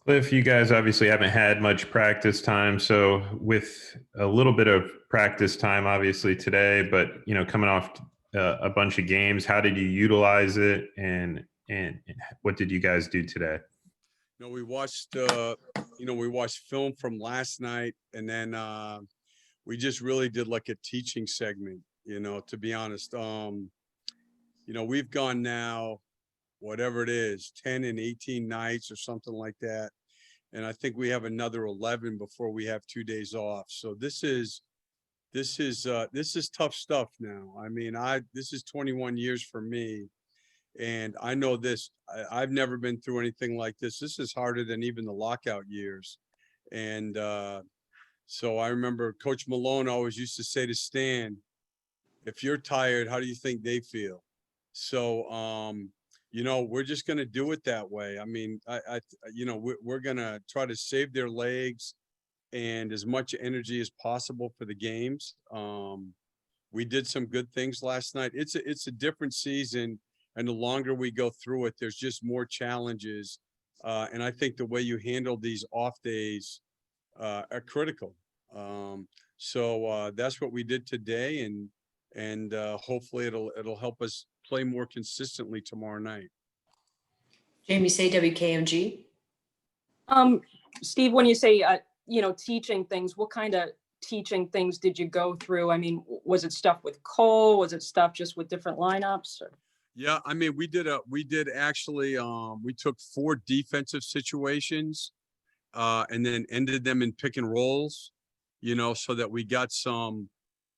Cliff, you guys obviously haven't had much practice time. So, with a little bit of practice time, obviously today, but coming off a bunch of games, how did you utilize it, and what did you guys do today? We watched we watched film from last night, and then we just really did like a teaching segment, to be honest. We've gone now, whatever it is, 10 and 18 nights or something like that. And I think we have another 11 before we have 2 days off. So this is tough stuff now. I mean, this is 21 years for me. And I know this, I've never been through anything like this. This is harder than even the lockout years. And so I remember Coach Malone always used to say to Stan, if you're tired, how do you think they feel? So, we're just going to do it that way. I mean, we're going to try to save their legs and as much energy as possible for the games. We did some good things last night. It's a different season, and the longer we go through it, there's just more challenges. And I think the way you handle these off days are critical. So that's what we did today, and hopefully it'll help us play more consistently tomorrow night. Jamie Say, WKMG. Steve, when you say, teaching things, what kind of teaching things did you go through? I mean, was it stuff with Cole? Was it stuff just with different lineups? Or? Yeah, I mean, we did actually, we took 4 defensive situations and then ended them in pick and rolls, so that we got some,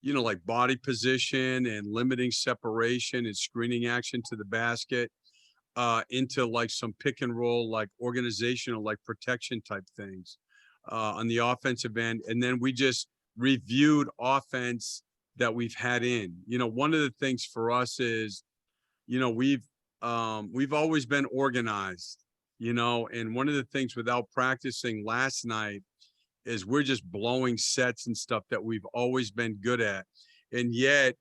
like body position and limiting separation and screening action to the basket into like some pick and roll, like organizational, like protection type things on the offensive end. And then we just reviewed offense that we've had in. One of the things for us is, we've always been organized, and one of the things without practicing last night is we're just blowing sets and stuff that we've always been good at. And yet,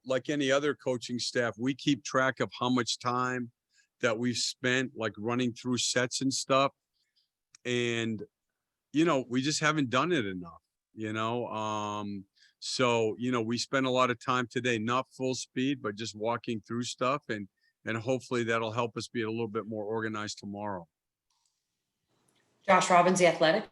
like any other coaching staff, we keep track of how much time that we've spent like running through sets and stuff. And, we just haven't done it enough, so, we spent a lot of time today, not full speed, but just walking through stuff, and hopefully that'll help us be a little bit more organized tomorrow. Josh Robbins, The Athletic.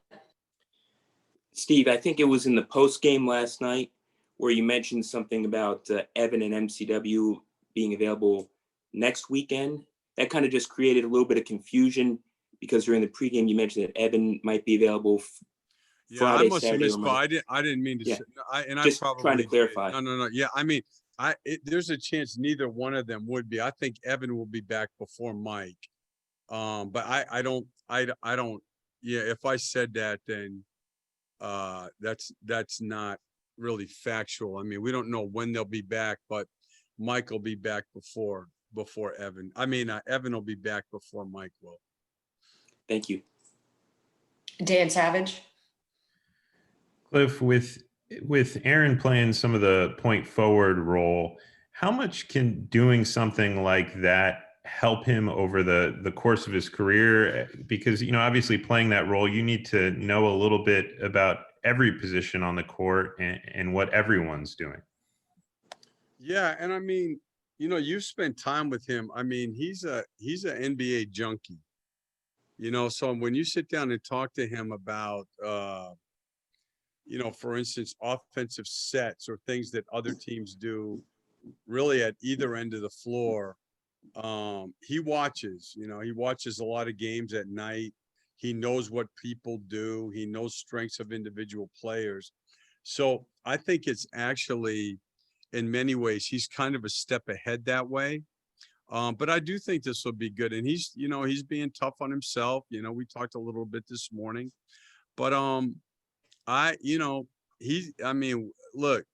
Steve, I think it was in the post game last night where you mentioned something about Evan and MCW being available next weekend. That kind of just created a little bit of confusion because during the pregame you mentioned that Evan might be available Friday, I must have Saturday, misspoke. I didn't mean to say. I just probably trying to clarify. No. Yeah, I mean, there's a chance neither one of them would be. I think Evan will be back before Mike. But I don't. Yeah, if I said that, then that's not really factual. I mean, we don't know when they'll be back, but Mike will be back before Evan. I mean, Evan will be back before Mike will. Thank you. Dan Savage. Cliff, with Aaron playing some of the point forward role, how much can doing something like that help him over the course of his career? Because, obviously playing that role, you need to know a little bit about every position on the court and what everyone's doing. Yeah, and I mean, you've spent time with him. I mean, he's an NBA junkie. So when you sit down and talk to him about for instance, offensive sets or things that other teams do really at either end of the floor, he watches a lot of games at night. He knows what people do. He knows strengths of individual players. So I think it's actually, in many ways, he's kind of a step ahead that way. But I do think this will be good. And he's being tough on himself. We talked a little bit this morning, but look,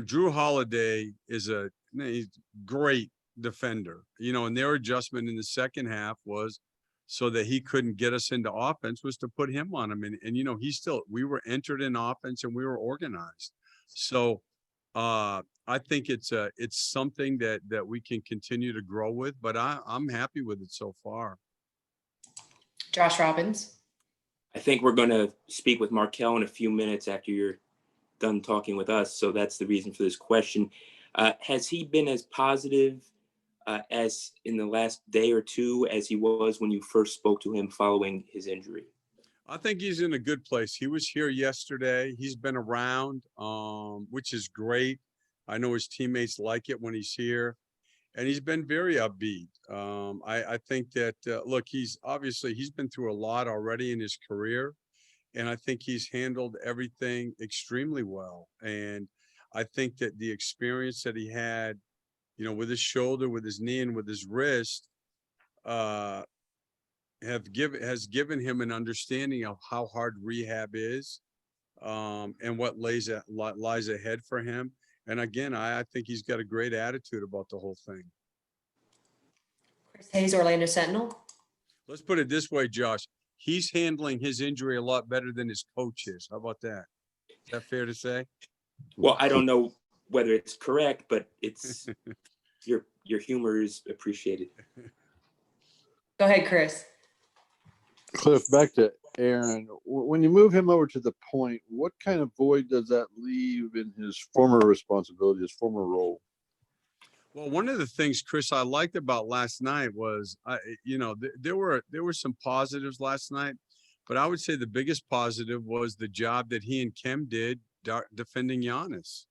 Drew Holiday is he's great defender, and their adjustment in the second half was so that he couldn't get us into offense was to put him on him. And we were entered in offense and we were organized. So I think it's something that we can continue to grow with, but I'm happy with it so far. Josh Robbins. I think we're going to speak with Markelle in a few minutes after you're done talking with us. So that's the reason for this question. Has he been as positive as in the last day or two as he was when you first spoke to him following his injury? I think he's in a good place. He was here yesterday. He's been around, which is great. I know his teammates like it when he's here, and he's been very upbeat. I think that, look, he's been through a lot already in his career, and I think he's handled everything extremely well. And I think that the experience that he had, with his shoulder, with his knee, and with his wrist, has given him an understanding of how hard rehab is, and what lies ahead for him. And again, I think he's got a great attitude about the whole thing. Chris Hayes, Orlando Sentinel. Let's put it this way, Josh. He's handling his injury a lot better than his coach is. How about that? Is that fair to say? Well, I don't know whether it's correct, but it's your humor is appreciated. Go ahead, Chris. Cliff, back to Aaron. When you move him over to the point, what kind of void does that leave in his former responsibility, his former role? Well, one of the things, Chris, I liked about last night was, there were some positives last night, but I would say the biggest positive was the job that he and Kim did defending Giannis.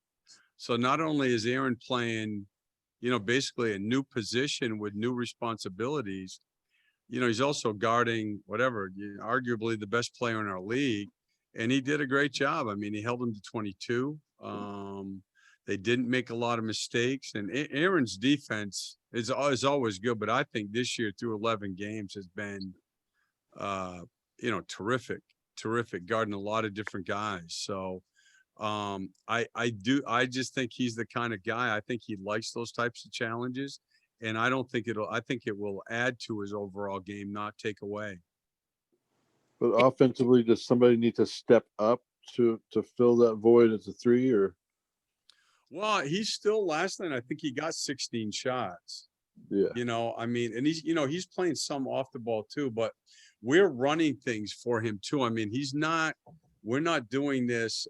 So not only is Aaron playing, basically a new position with new responsibilities, he's also guarding arguably the best player in our league, and he did a great job. I mean, he held him to 22. They didn't make a lot of mistakes, and Aaron's defense is always good, but I think this year through 11 games has been, terrific, guarding a lot of different guys. So I just think he's the kind of guy, I think he likes those types of challenges. And I think it will add to his overall game, not take away. But offensively, does somebody need to step up to fill that void as a three, or? Well, he's still last night, I think he got 16 shots. Yeah. And he's playing some off the ball too, but we're running things for him too. I mean, we're not doing this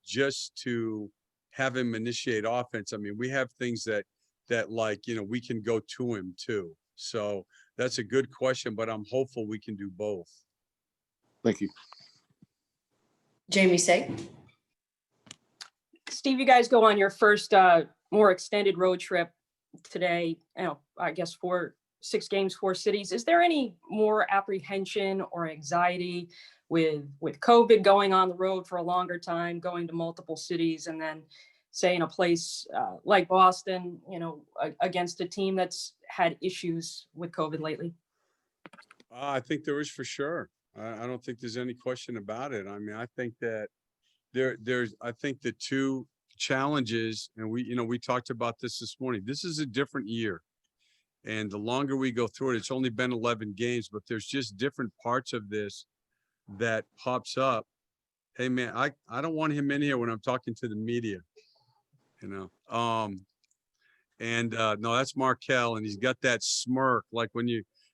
just to have him initiate offense. I mean, we have things that we can go to him too. So that's a good question, but I'm hopeful we can do both. Thank you. Jamie Say. Steve, you guys go on your first more extended road trip today. I guess 6 games, 4 cities. Is there any more apprehension or anxiety with COVID going on the road for a longer time, going to multiple cities, and then say in a place like Boston, against a team that's had issues with COVID lately? I think there is, for sure. I don't think there's any question about it. I mean, I think that I think the two challenges, and we talked about this morning. This is a different year, and the longer we go through it, it's only been 11 games, but there's just different parts of this that pops up. Hey man, I don't want him in here when I'm talking to the media, no, that's Markelle, and he's got that smirk. Like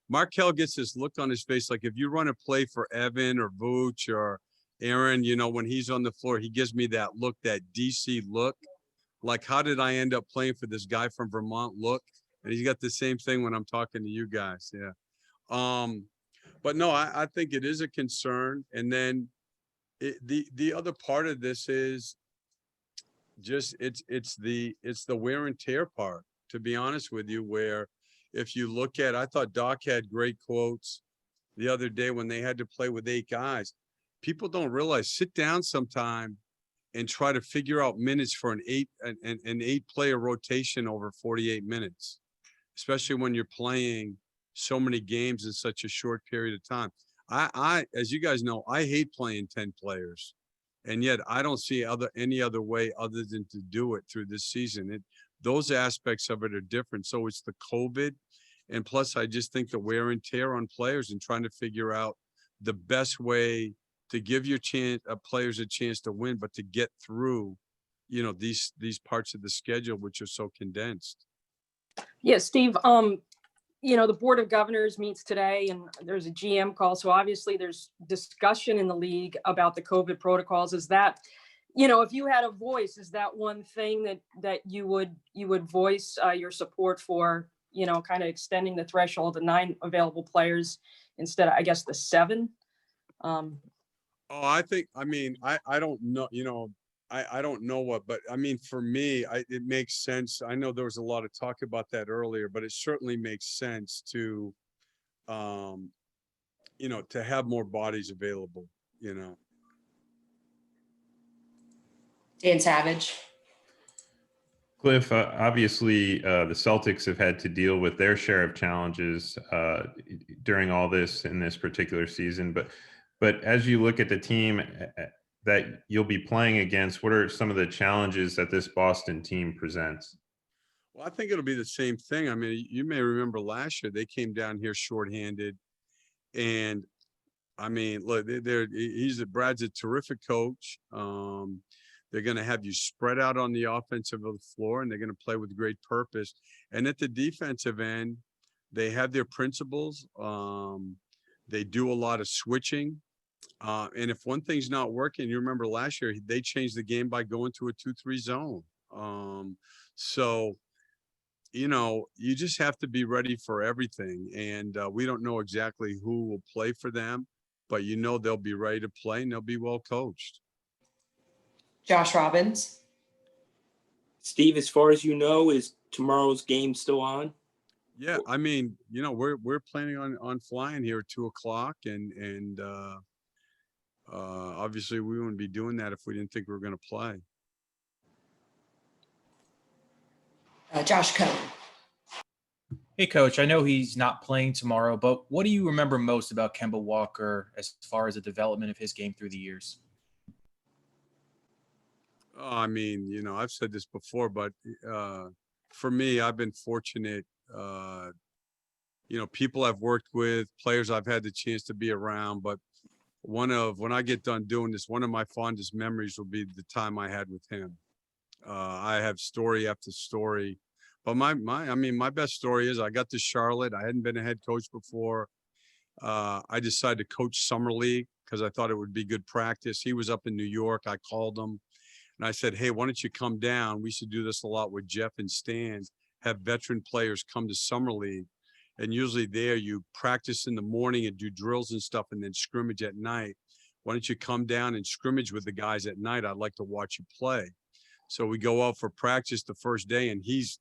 Markelle gets this look on his face, like if you run a play for Evan or Vooch or Aaron, when he's on the floor, he gives me that look, that DC look. Like, how did I end up playing for this guy from Vermont look? And he's got the same thing when I'm talking to you guys. Yeah. But no, I think it is a concern. And then the other part of this is just, it's the wear and tear part, to be honest with you, where if you look at, I thought Doc had great quotes the other day when they had to play with 8 guys. People don't realize, sit down sometime and try to figure out minutes for an 8-player rotation over 48 minutes, especially when you're playing so many games in such a short period of time. I as you guys know, I hate playing 10 players, and yet I don't see any other way other than to do it through this season. Those aspects of it are different. So it's the COVID, and plus I just think the wear and tear on players and trying to figure out the best way to give your players a chance to win, but to get through, these parts of the schedule, which are so condensed. Yeah, Steve, the Board of Governors meets today and there's a GM call. So obviously there's discussion in the league about the COVID protocols. Is that, if you had a voice, is that one thing that you would voice your support for, kind of extending the threshold to 9 available players instead of, I guess, the 7? Oh, I don't know, I don't know what, but I mean, for me, it makes sense. I know there was a lot of talk about that earlier, but it certainly makes sense to, to have more bodies available, Dan Savage. Cliff, obviously, the Celtics have had to deal with their share of challenges during all this in this particular season. But as you look at the team that you'll be playing against, what are some of the challenges that this Boston team presents? Well, I think it'll be the same thing. I mean, you may remember last year they came down here shorthanded, and I mean, look, Brad's a terrific coach. They're going to have you spread out on the offensive floor, and they're going to play with great purpose. And at the defensive end, they have their principles. They do a lot of switching. And if one thing's not working, you remember last year, they changed the game by going to a 2-3 zone. So, you just have to be ready for everything. And we don't know exactly who will play for them, but they'll be ready to play and they'll be well coached. Josh Robbins. Steve, as far as you know, is tomorrow's game still on? Yeah, I mean, we're planning on flying here at 2:00, and obviously we wouldn't be doing that if we didn't think we were going to play. Josh Cohn. Hey, Coach, I know he's not playing tomorrow, but what do you remember most about Kemba Walker as far as the development of his game through the years? Oh, I mean, I've said this before, but for me, I've been fortunate. People I've worked with, players I've had the chance to be around, but when I get done doing this, one of my fondest memories will be the time I had with him. I have story after story, but my best story is I got to Charlotte. I hadn't been a head coach before. I decided to coach summer league because I thought it would be good practice. He was up in New York. I called him and I said, hey, why don't you come down? We used to do this a lot with Jeff and Stan, have veteran players come to summer league. And usually there you practice in the morning and do drills and stuff and then scrimmage at night. Why don't you come down and scrimmage with the guys at night? I'd like to watch you play. So we go out for practice the first day and he's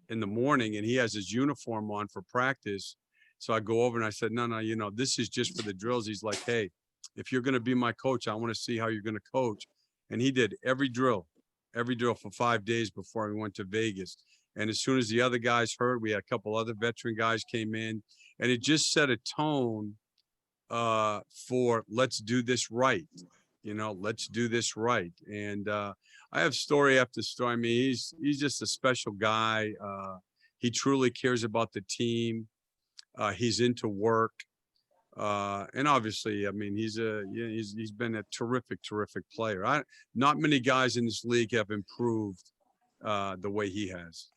in the morning and he has his uniform on for practice. So I go over and I said, no, this is just for the drills. He's like, hey, if you're going to be my coach, I want to see how you're going to coach. And he did every drill for 5 days before we went to Vegas. And as soon as the other guys heard, we had a couple other veteran guys came in, and it just set a tone for let's do this right. Let's do this right. And I have story after story. I mean, he's just a special guy. He truly cares about the team. He's into work. And obviously, I mean, he's been a terrific player. Not many guys in this league have improved the way he has.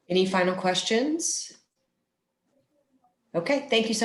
Any final questions? Okay, thank you so